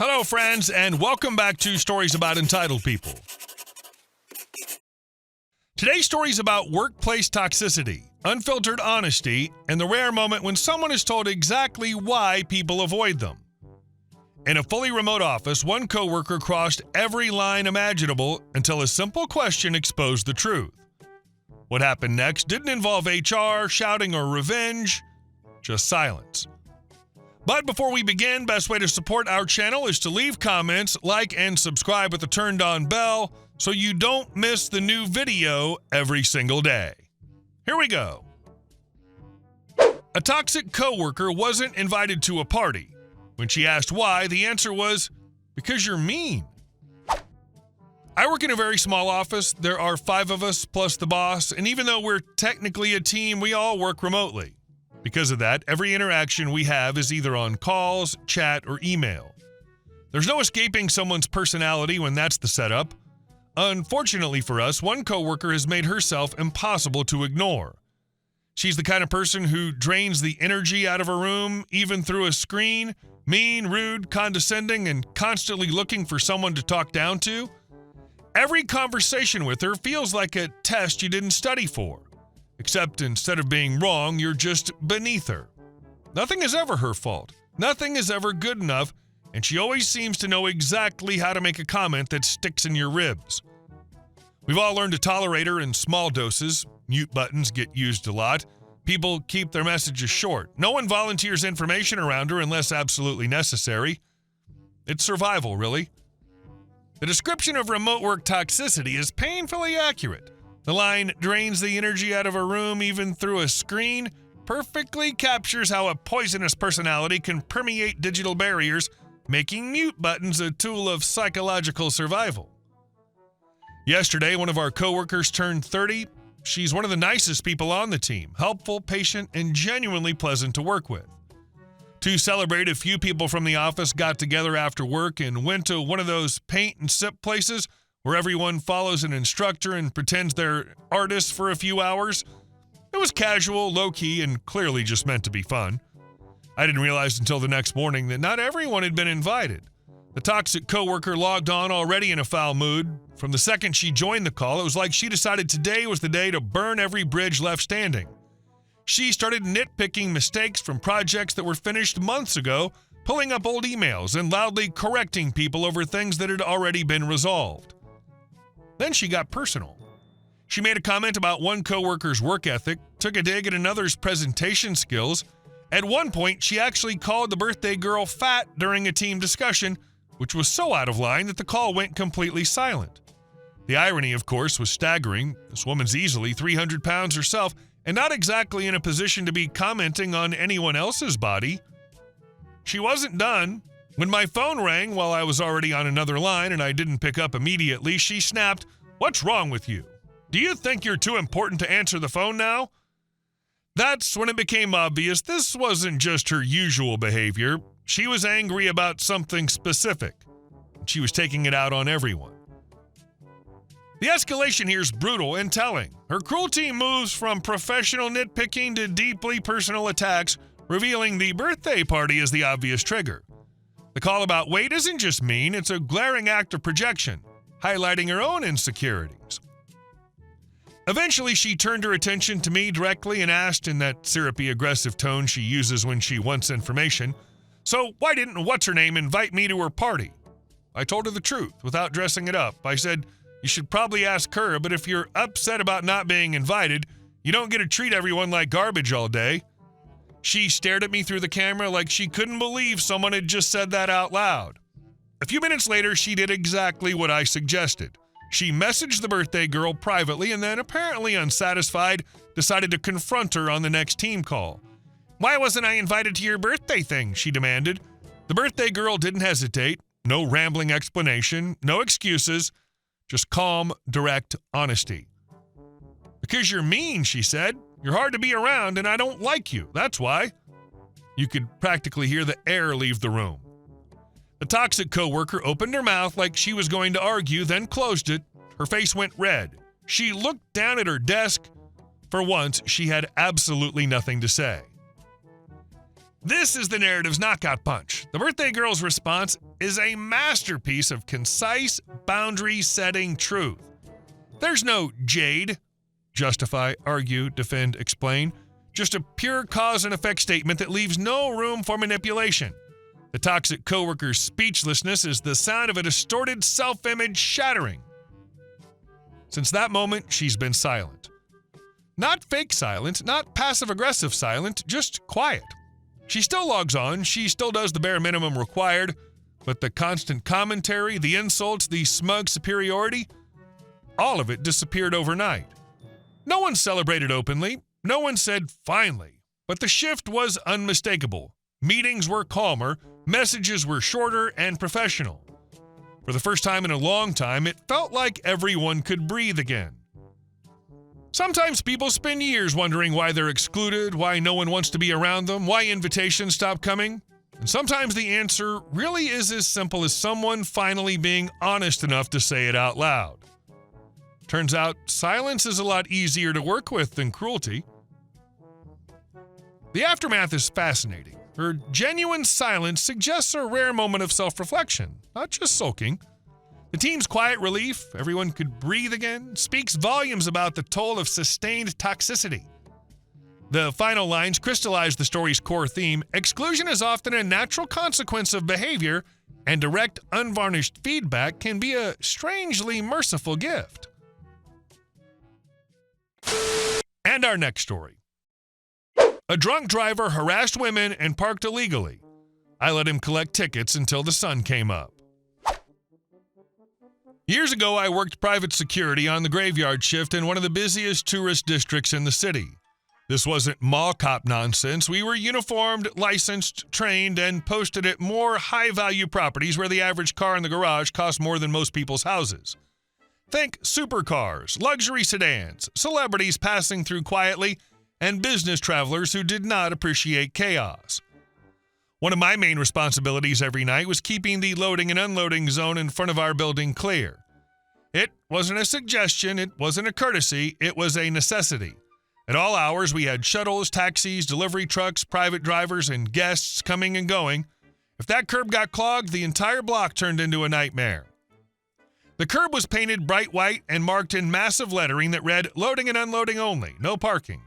Hello, friends, and welcome back to Stories About Entitled People. Today's story is about workplace toxicity, unfiltered honesty, and the rare moment when someone is told exactly why people avoid them. In a fully remote office, one coworker crossed every line imaginable until a simple question exposed the truth. What happened next didn't involve HR, shouting, or revenge, just silence. But before we begin, best way to support our channel is to leave comments, like, and subscribe with the turned-on bell so you don't miss the new video every single day. Here we go. A toxic coworker wasn't invited to a party. When she asked why, the answer was, "Because you're mean." I work in a very small office. There are 5 of us plus the boss, and even though we're technically a team, we all work remotely. Because of that, every interaction we have is either on calls, chat, or email. There's no escaping someone's personality when that's the setup. Unfortunately for us, one coworker has made herself impossible to ignore. She's the kind of person who drains the energy out of a room, even through a screen, mean, rude, condescending, and constantly looking for someone to talk down to. Every conversation with her feels like a test you didn't study for. Except instead of being wrong, you're just beneath her. Nothing is ever her fault. Nothing is ever good enough, and she always seems to know exactly how to make a comment that sticks in your ribs. We've all learned to tolerate her in small doses. Mute buttons get used a lot. People keep their messages short. No one volunteers information around her unless absolutely necessary. It's survival, really. The description of remote work toxicity is painfully accurate. The line "drains the energy out of a room even through a screen" perfectly captures how a poisonous personality can permeate digital barriers, making mute buttons a tool of psychological survival. Yesterday, one of our coworkers turned 30. She's one of the nicest people on the team, helpful, patient, and genuinely pleasant to work with. To celebrate, a few people from the office got together after work and went to one of those paint and sip places where everyone follows an instructor and pretends they're artists for a few hours. It was casual, low-key, and clearly just meant to be fun. I didn't realize until the next morning that not everyone had been invited. The toxic coworker logged on already in a foul mood. From the second she joined the call, it was like she decided today was the day to burn every bridge left standing. She started nitpicking mistakes from projects that were finished months ago, pulling up old emails and loudly correcting people over things that had already been resolved. Then she got personal. She made a comment about one coworker's work ethic, took a dig at another's presentation skills. At one point, she actually called the birthday girl fat during a team discussion, which was so out of line that the call went completely silent. The irony, of course, was staggering. This woman's easily 300 pounds herself and not exactly in a position to be commenting on anyone else's body. She wasn't done. When my phone rang while I was already on another line and I didn't pick up immediately, she snapped, "What's wrong with you? Do you think you're too important to answer the phone now?" That's when it became obvious this wasn't just her usual behavior. She was angry about something specific. She was taking it out on everyone. The escalation here is brutal and telling. Her cruelty moves from professional nitpicking to deeply personal attacks, revealing the birthday party as the obvious trigger. The call about weight isn't just mean, it's a glaring act of projection, highlighting her own insecurities. Eventually, she turned her attention to me directly and asked in that syrupy, aggressive tone she uses when she wants information, "So why didn't what's-her-name invite me to her party?" I told her the truth without dressing it up. I said, "You should probably ask her, but if you're upset about not being invited, you don't get to treat everyone like garbage all day." She stared at me through the camera like she couldn't believe someone had just said that out loud. A few minutes later, she did exactly what I suggested. She messaged the birthday girl privately and then, apparently unsatisfied, decided to confront her on the next team call. "Why wasn't I invited to your birthday thing?" she demanded. The birthday girl didn't hesitate. No rambling explanation, no excuses, just calm, direct honesty. "Because you're mean," she said. "You're hard to be around and I don't like you. That's why." You could practically hear the air leave the room. The toxic coworker opened her mouth like she was going to argue, then closed it. Her face went red. She looked down at her desk. For once, she had absolutely nothing to say. This is the narrative's knockout punch. The birthday girl's response is a masterpiece of concise, boundary-setting truth. There's no jade, justify, argue, defend, explain. Just a pure cause and effect statement that leaves no room for manipulation. The toxic coworker's speechlessness is the sound of a distorted self-image shattering. Since that moment, she's been silent. Not fake silent, not passive-aggressive silent, just quiet. She still logs on, she still does the bare minimum required, but the constant commentary, the insults, the smug superiority, all of it disappeared overnight. No one celebrated openly, no one said finally, but the shift was unmistakable. Meetings were calmer, messages were shorter and professional. For the first time in a long time, it felt like everyone could breathe again. Sometimes people spend years wondering why they're excluded, why no one wants to be around them, why invitations stop coming. And sometimes the answer really is as simple as someone finally being honest enough to say it out loud. Turns out, silence is a lot easier to work with than cruelty. The aftermath is fascinating. Her genuine silence suggests a rare moment of self-reflection, not just sulking. The team's quiet relief, everyone could breathe again, speaks volumes about the toll of sustained toxicity. The final lines crystallize the story's core theme. Exclusion is often a natural consequence of behavior, and direct, unvarnished feedback can be a strangely merciful gift. And our next story. A drunk driver harassed women and parked illegally. I let him collect tickets until the sun came up. Years ago, I worked private security on the graveyard shift in one of the busiest tourist districts in the city. This wasn't mall cop nonsense. We were uniformed, licensed, trained, and posted at more high-value properties where the average car in the garage cost more than most people's houses. Think supercars, luxury sedans, celebrities passing through quietly, and business travelers who did not appreciate chaos. One of my main responsibilities every night was keeping the loading and unloading zone in front of our building clear. It wasn't a suggestion, it wasn't a courtesy, it was a necessity. At all hours, we had shuttles, taxis, delivery trucks, private drivers, and guests coming and going. If that curb got clogged, the entire block turned into a nightmare. The curb was painted bright white and marked in massive lettering that read, "Loading and unloading only, no parking."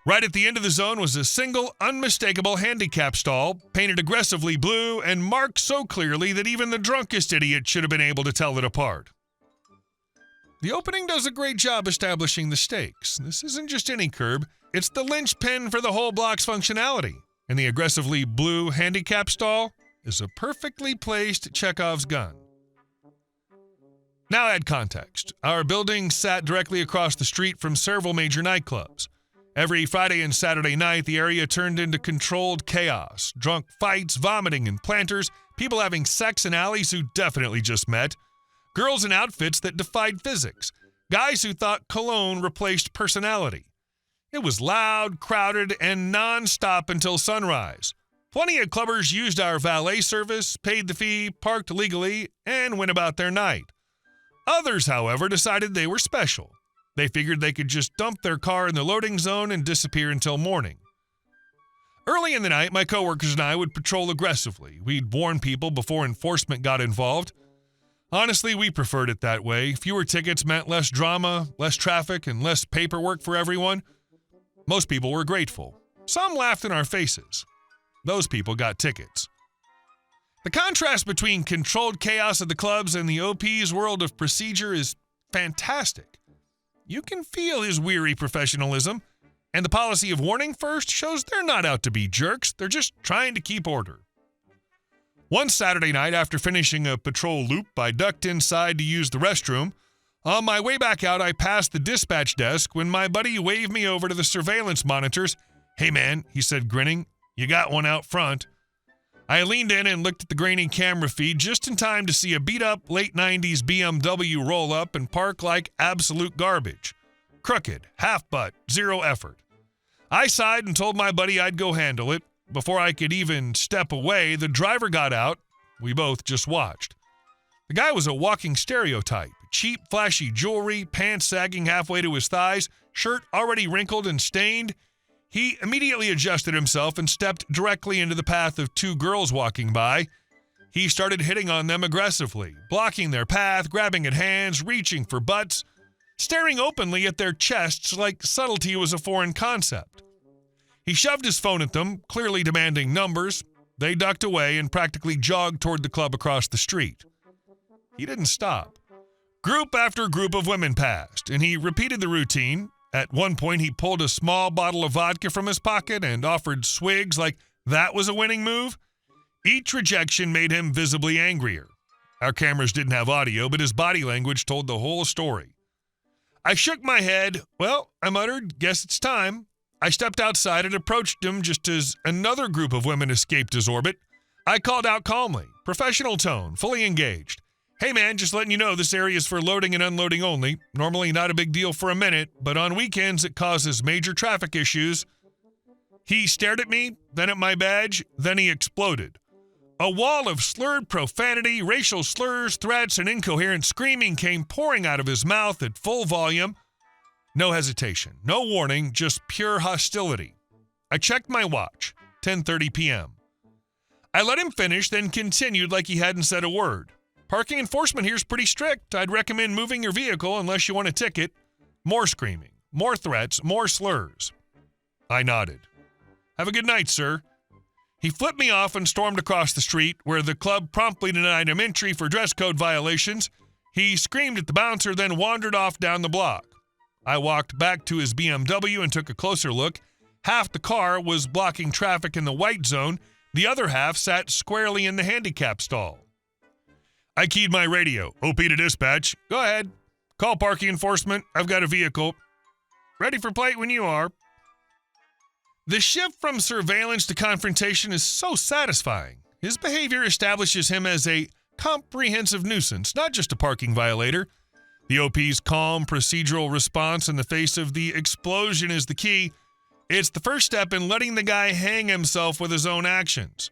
Right at the end of the zone was a single, unmistakable handicap stall, painted aggressively blue and marked so clearly that even the drunkest idiot should have been able to tell it apart. The opening does a great job establishing the stakes. This isn't just any curb, it's the linchpin for the whole block's functionality. And the aggressively blue handicap stall is a perfectly placed Chekhov's gun. Now add context. Our building sat directly across the street from several major nightclubs. Every Friday and Saturday night, the area turned into controlled chaos. Drunk fights, vomiting in planters, people having sex in alleys who definitely just met, girls in outfits that defied physics, guys who thought cologne replaced personality. It was loud, crowded, and non-stop until sunrise. Plenty of clubbers used our valet service, paid the fee, parked legally, and went about their night. Others, however, decided they were special. They figured they could just dump their car in the loading zone and disappear until morning. Early in the night, my coworkers and I would patrol aggressively. We'd warn people before enforcement got involved. Honestly, we preferred it that way. Fewer tickets meant less drama, less traffic, and less paperwork for everyone. Most people were grateful. Some laughed in our faces. Those people got tickets. The contrast between controlled chaos at the clubs and the OP's world of procedure is fantastic. You can feel his weary professionalism, and the policy of warning first shows they're not out to be jerks, they're just trying to keep order. One Saturday night, after finishing a patrol loop, I ducked inside to use the restroom. On my way back out, I passed the dispatch desk when my buddy waved me over to the surveillance monitors. "Hey man," he said, grinning, "you got one out front." I leaned in and looked at the grainy camera feed just in time to see a beat-up late 90s BMW roll up and park like absolute garbage. Crooked, half-butt, zero effort. I sighed and told my buddy I'd go handle it. Before I could even step away, the driver got out. We both just watched. The guy was a walking stereotype. Cheap, flashy jewelry, pants sagging halfway to his thighs, shirt already wrinkled and stained. He immediately adjusted himself and stepped directly into the path of two girls walking by. He started hitting on them aggressively, blocking their path, grabbing at hands, reaching for butts, staring openly at their chests like subtlety was a foreign concept. He shoved his phone at them, clearly demanding numbers. They ducked away and practically jogged toward the club across the street. He didn't stop. Group after group of women passed, and he repeated the routine. At one point, he pulled a small bottle of vodka from his pocket and offered swigs like that was a winning move. Each rejection made him visibly angrier. Our cameras didn't have audio, but his body language told the whole story. I shook my head. Well, I muttered, guess it's time. I stepped outside and approached him just as another group of women escaped his orbit. I called out calmly, professional tone, fully engaged. Hey man, just letting you know this area is for loading and unloading only. Normally not a big deal for a minute, but on weekends it causes major traffic issues. He stared at me, then at my badge, then he exploded. A wall of slurred profanity, racial slurs, threats, and incoherent screaming came pouring out of his mouth at full volume. No hesitation, no warning, just pure hostility. I checked my watch, 10:30 p.m. I let him finish, then continued like he hadn't said a word. Parking enforcement here's pretty strict. I'd recommend moving your vehicle unless you want a ticket. More screaming, more threats, more slurs. I nodded. Have a good night, sir. He flipped me off and stormed across the street, where the club promptly denied him entry for dress code violations. He screamed at the bouncer, then wandered off down the block. I walked back to his BMW and took a closer look. Half the car was blocking traffic in the white zone. The other half sat squarely in the handicap stall. I keyed my radio. OP to dispatch. Go ahead. Call parking enforcement. I've got a vehicle. Ready for plate when you are. The shift from surveillance to confrontation is so satisfying. His behavior establishes him as a comprehensive nuisance, not just a parking violator. The OP's calm, procedural response in the face of the explosion is the key. It's the first step in letting the guy hang himself with his own actions.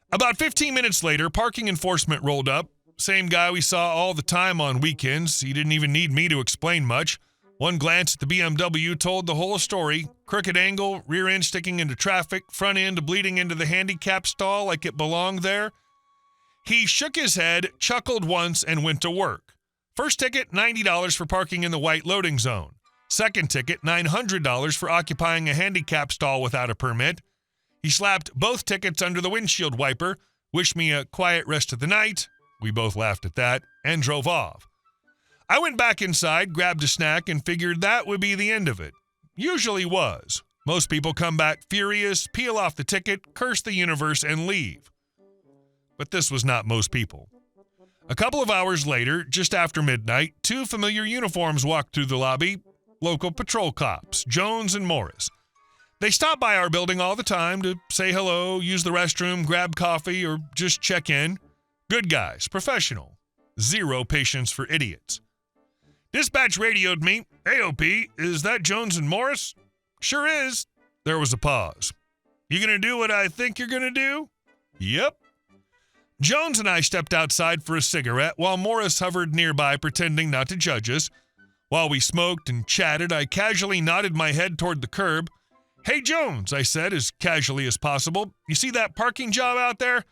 About 15 minutes later, parking enforcement rolled up. Same guy we saw all the time on weekends. He didn't even need me to explain much. One glance at the BMW told the whole story. Crooked angle, rear end sticking into traffic, front end bleeding into the handicap stall like it belonged there. He shook his head, chuckled once, and went to work. First ticket, $90 for parking in the white loading zone. Second ticket, $900 for occupying a handicap stall without a permit. He slapped both tickets under the windshield wiper, wished me a quiet rest of the night, we both laughed at that, and drove off. I went back inside, grabbed a snack, and figured that would be the end of it. Usually was. Most people come back furious, peel off the ticket, curse the universe, and leave. But this was not most people. A couple of hours later, just after midnight, two familiar uniforms walked through the lobby, local patrol cops, Jones and Morris. They stop by our building all the time to say hello, use the restroom, grab coffee, or just check in. Good guys, professional. Zero patience for idiots. Dispatch radioed me. Hey, OP, is that Jones and Morris? Sure is. There was a pause. You gonna do what I think you're gonna do? Yep. Jones and I stepped outside for a cigarette while Morris hovered nearby pretending not to judge us. While we smoked and chatted, I casually nodded my head toward the curb. Hey, Jones, I said as casually as possible. You see that parking job out there?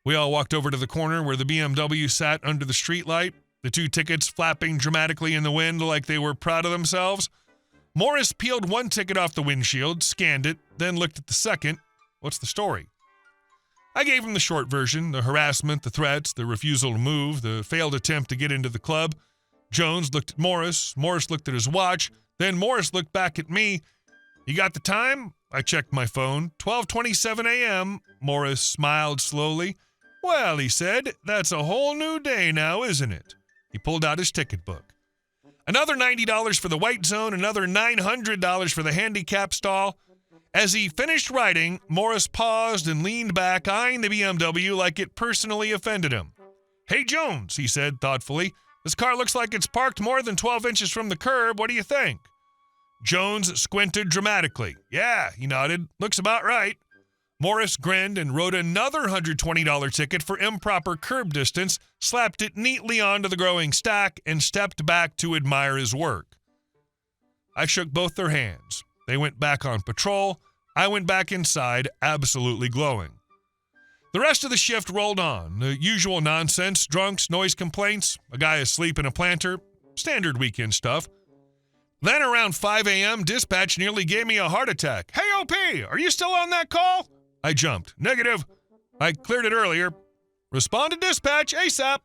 We all walked over to the corner where the BMW sat under the streetlight, the two tickets flapping dramatically in the wind like they were proud of themselves. Morris peeled one ticket off the windshield, scanned it, then looked at the second. What's the story? I gave him the short version, the harassment, the threats, the refusal to move, the failed attempt to get into the club. Jones looked at Morris. Morris looked at his watch. Then Morris looked back at me. You got the time? I checked my phone. 12:27 a.m. Morris smiled slowly. Well, he said, that's a whole new day now, isn't it? He pulled out his ticket book. Another $90 for the white zone, another $900 for the handicap stall. As he finished writing, Morris paused and leaned back, eyeing the BMW like it personally offended him. Hey, Jones, he said thoughtfully, this car looks like it's parked more than 12 inches from the curb. What do you think? Jones squinted dramatically. Yeah, he nodded. Looks about right. Morris grinned and wrote another $120 ticket for improper curb distance, slapped it neatly onto the growing stack, and stepped back to admire his work. I shook both their hands. They went back on patrol. I went back inside, absolutely glowing. The rest of the shift rolled on. The usual nonsense, drunks, noise complaints, a guy asleep in a planter, standard weekend stuff. Then around 5 a.m., dispatch nearly gave me a heart attack. "Hey, OP, are you still on that call?" I jumped. "Negative. I cleared it earlier." "Respond to dispatch ASAP."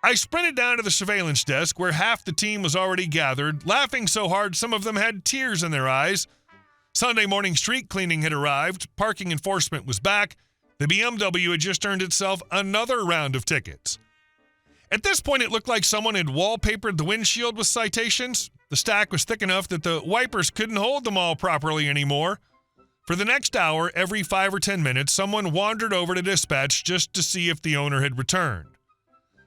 I sprinted down to the surveillance desk where half the team was already gathered, laughing so hard some of them had tears in their eyes. Sunday morning street cleaning had arrived. Parking enforcement was back. The BMW had just earned itself another round of tickets. At this point, it looked like someone had wallpapered the windshield with citations. The stack was thick enough that the wipers couldn't hold them all properly anymore. For the next hour, every 5 or 10 minutes, someone wandered over to dispatch just to see if the owner had returned.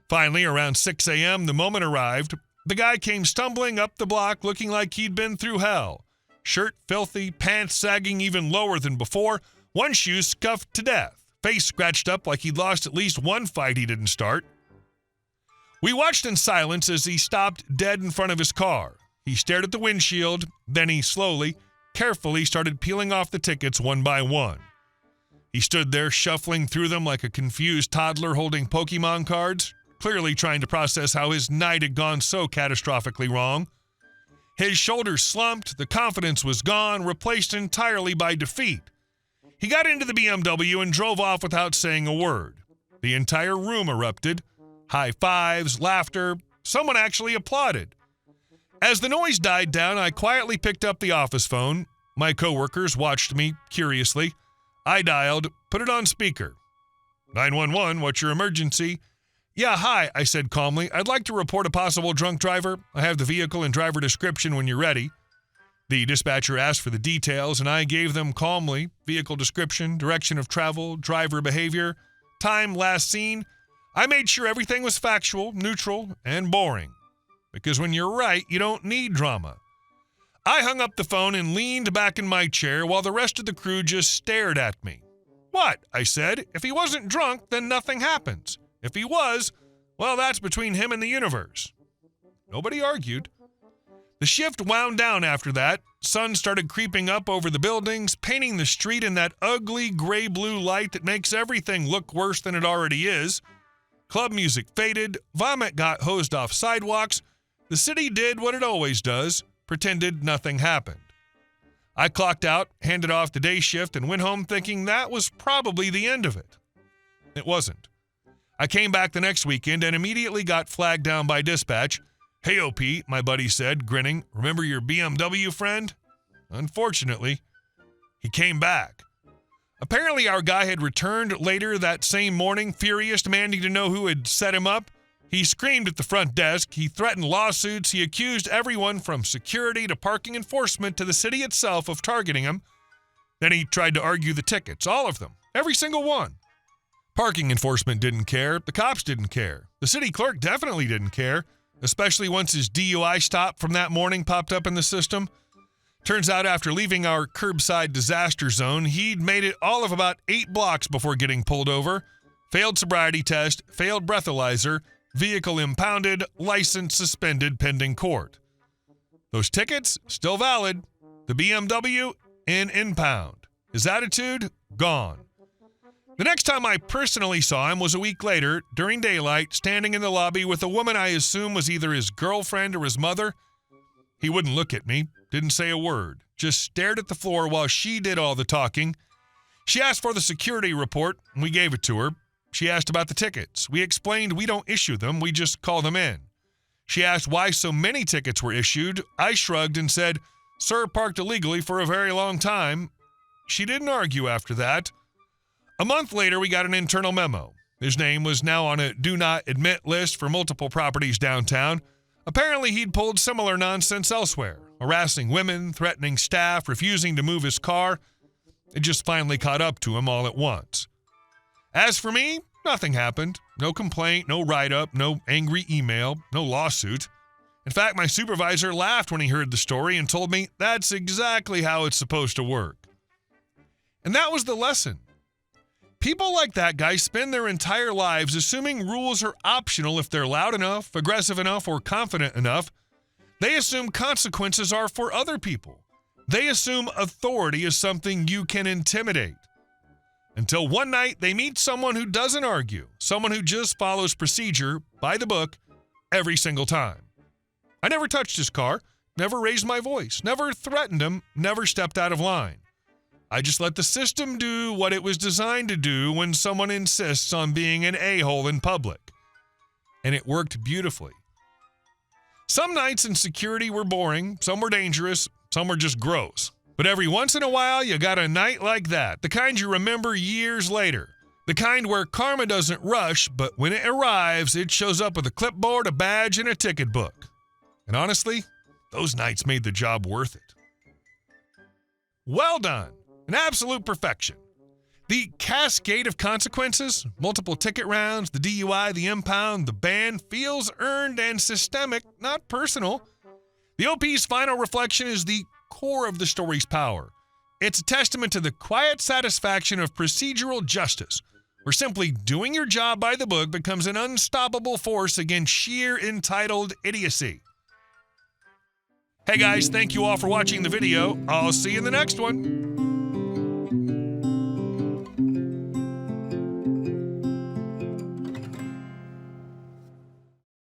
Finally, around 6 a.m., the moment arrived. The guy came stumbling up the block looking like he'd been through hell. Shirt filthy, pants sagging even lower than before, one shoe scuffed to death, face scratched up like he'd lost at least one fight he didn't start. We watched in silence as he stopped dead in front of his car. He stared at the windshield, then he slowly, carefully started peeling off the tickets one by one. He stood there shuffling through them like a confused toddler holding Pokemon cards, clearly trying to process how his night had gone so catastrophically wrong. His shoulders slumped, the confidence was gone, replaced entirely by defeat. He got into the BMW and drove off without saying a word. The entire room erupted. High fives, laughter. Someone actually applauded. As the noise died down, I quietly picked up the office phone. My coworkers watched me curiously. I dialed, put it on speaker. 911, what's your emergency? Yeah, hi, I said calmly. I'd like to report a possible drunk driver. I have the vehicle and driver description when you're ready. The dispatcher asked for the details, and I gave them calmly. Vehicle description, direction of travel, driver behavior, time last seen. I made sure everything was factual, neutral, and boring. Because when you're right, you don't need drama. I hung up the phone and leaned back in my chair while the rest of the crew just stared at me. What? I said. If he wasn't drunk, then nothing happens. If he was, well, that's between him and the universe. Nobody argued. The shift wound down after that. Sun started creeping up over the buildings, painting the street in that ugly gray-blue light that makes everything look worse than it already is. Club music faded. Vomit got hosed off sidewalks. The city did what it always does, pretended nothing happened. I clocked out, handed off the day shift, and went home thinking that was probably the end of it. It wasn't. I came back the next weekend and immediately got flagged down by dispatch. Hey, OP, my buddy said, grinning. Remember your BMW friend? Unfortunately, he came back. Apparently, our guy had returned later that same morning, furious, demanding to know who had set him up. He screamed at the front desk. He threatened lawsuits. He accused everyone from security to parking enforcement to the city itself of targeting him. Then he tried to argue the tickets, all of them, every single one. Parking enforcement didn't care. The cops didn't care. The city clerk definitely didn't care, especially once his DUI stop from that morning popped up in the system. Turns out after leaving our curbside disaster zone, he'd made it all of about 8 blocks before getting pulled over. Failed sobriety test, failed breathalyzer, vehicle impounded, license suspended pending court. Those tickets, still valid. The BMW, in impound. His attitude, gone. The next time I personally saw him was a week later, during daylight, standing in the lobby with a woman I assume was either his girlfriend or his mother. He wouldn't look at me, didn't say a word, just stared at the floor while she did all the talking. She asked for the security report, and we gave it to her. She asked about the tickets. We explained we don't issue them, we just call them in. She asked why so many tickets were issued. I shrugged and said, "Sir parked illegally for a very long time." She didn't argue after that. A month later, we got an internal memo. His name was now on a do not admit list for multiple properties downtown. Apparently, he'd pulled similar nonsense elsewhere, harassing women, threatening staff, refusing to move his car. It just finally caught up to him all at once. As for me, nothing happened. No complaint, no write-up, no angry email, no lawsuit. In fact, my supervisor laughed when he heard the story and told me that's exactly how it's supposed to work. And that was the lesson. People like that guy spend their entire lives assuming rules are optional if they're loud enough, aggressive enough, or confident enough. They assume consequences are for other people. They assume authority is something you can intimidate. Until one night they meet someone who doesn't argue, someone who just follows procedure by the book every single time. I never touched his car, never raised my voice, never threatened him, never stepped out of line. I just let the system do what it was designed to do when someone insists on being an a-hole in public. And it worked beautifully. Some nights in security were boring, some were dangerous, some were just gross. But every once in a while, you got a night like that, the kind you remember years later. The kind where karma doesn't rush, but when it arrives, it shows up with a clipboard, a badge, and a ticket book. And honestly, those nights made the job worth it. Well done. An absolute perfection. The cascade of consequences, multiple ticket rounds, the DUI, the impound, the ban, feels earned and systemic, not personal. The OP's final reflection is the core of the story's power. It's a testament to the quiet satisfaction of procedural justice, where simply doing your job by the book becomes an unstoppable force against sheer entitled idiocy. Hey guys, thank you all for watching the video. I'll see you in the next one.